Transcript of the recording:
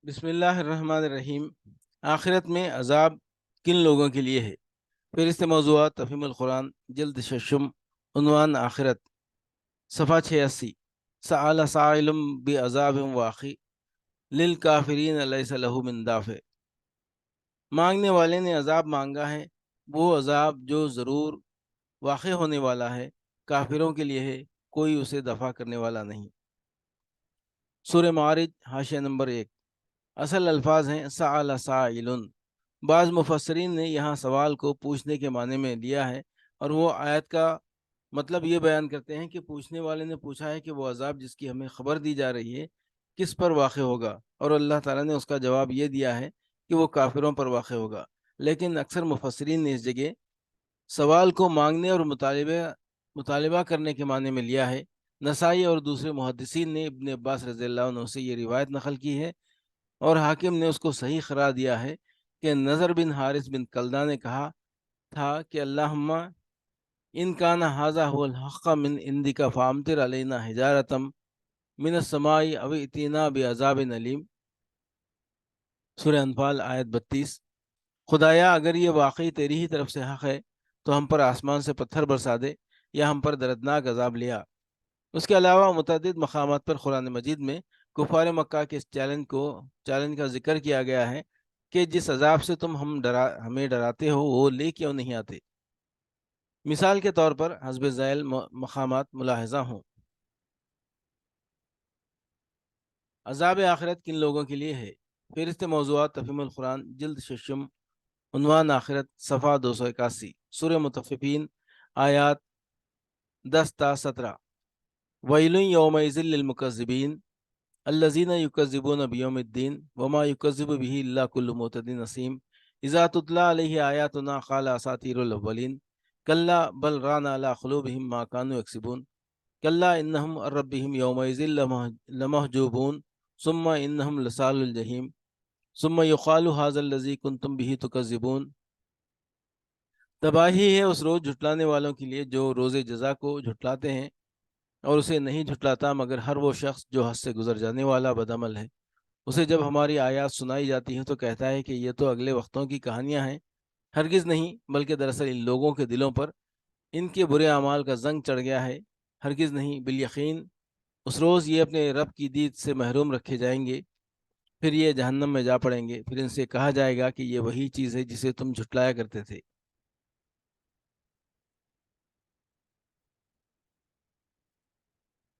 بسم اللہ الرحمن الرحیم۔ آخرت میں عذاب کن لوگوں کے لیے ہے؟ فہرست موضوعات تفہیم القرآن جلد ششم، عنوان آخرت، صفحہ 86۔ سأل سائل بعذاب واقع للکافرین لیس لہ من دافع۔ مانگنے والے نے عذاب مانگا ہے، وہ عذاب جو ضرور واقع ہونے والا ہے، کافروں کے لیے ہے، کوئی اسے دفع کرنے والا نہیں۔ سورہ معارج حاشیہ نمبر 1۔ اصل الفاظ ہیں سأل سائل۔ بعض مفسرین نے یہاں سوال کو پوچھنے کے معنی میں لیا ہے، اور وہ آیت کا مطلب یہ بیان کرتے ہیں کہ پوچھنے والے نے پوچھا ہے کہ وہ عذاب جس کی ہمیں خبر دی جا رہی ہے کس پر واقع ہوگا، اور اللہ تعالیٰ نے اس کا جواب یہ دیا ہے کہ وہ کافروں پر واقع ہوگا۔ لیکن اکثر مفسرین نے اس جگہ سوال کو مانگنے اور مطالبہ کرنے کے معنی میں لیا ہے۔ نسائی اور دوسرے محدثین نے ابن عباس رضی اللہ عنہ سے یہ روایت نقل کی ہے، اور حاکم نے اس کو صحیح قرار دیا ہے کہ نضر بن حارث بن کلدہ نے کہا تھا کہ اللہم ان کان ھذا هو الحق من عندک فامطر علینا حجارۃ من السماء او ائتنا بعذاب علیم۔ سورہ انفال آیت 32۔ خدایا اگر یہ واقعی تیری ہی طرف سے حق ہے تو ہم پر آسمان سے پتھر برسا دے یا ہم پر دردناک عذاب لیا۔ اس کے علاوہ متعدد مقامات پر قرآن مجید میں کفار مکہ کے اس چیلنج کا ذکر کیا گیا ہے کہ جس عذاب سے تم ہمیں ڈراتے ہو وہ لے کیوں نہیں آتے۔ مثال کے طور پر حسب ذیل مقامات ملاحظہ ہوں۔ عذاب آخرت کن لوگوں کے لیے ہے؟ فہرست موضوعات تفہیم القرآن جلد ششم، عنوان آخرت، صفحہ 281۔ سورہ مطففین آیات 10 تا 17۔ ویل یومئذ للمکذبین الذین یکذبون بیوم الدین وما یکذب به الا کل معتد نسیم اذا تتلی علیہ آیاتنا قال اساطیر الاولین کلا بل ران علی قلوبہم ما کانوا یکسبون کلا انہم عن ربہم یومئذ لمحجوبون ثم انہم لصال الجحیم ثم یقال ھذا الذی کنتم به تکذبون۔ تباہی ہے اس روز جھٹلانے والوں کے لیے جو روز جزا کو جھٹلاتے ہیں اور اسے نہیں جھٹلاتا مگر ہر وہ شخص جو حد سے گزر جانے والا بدعمل ہے۔ اسے جب ہماری آیات سنائی جاتی ہیں تو کہتا ہے کہ یہ تو اگلے وقتوں کی کہانیاں ہیں۔ ہرگز نہیں، بلکہ دراصل ان لوگوں کے دلوں پر ان کے برے اعمال کا زنگ چڑھ گیا ہے۔ ہرگز نہیں، بالیقین اس روز یہ اپنے رب کی دید سے محروم رکھے جائیں گے، پھر یہ جہنم میں جا پڑیں گے، پھر ان سے کہا جائے گا کہ یہ وہی چیز ہے جسے تم جھٹلایا کرتے تھے۔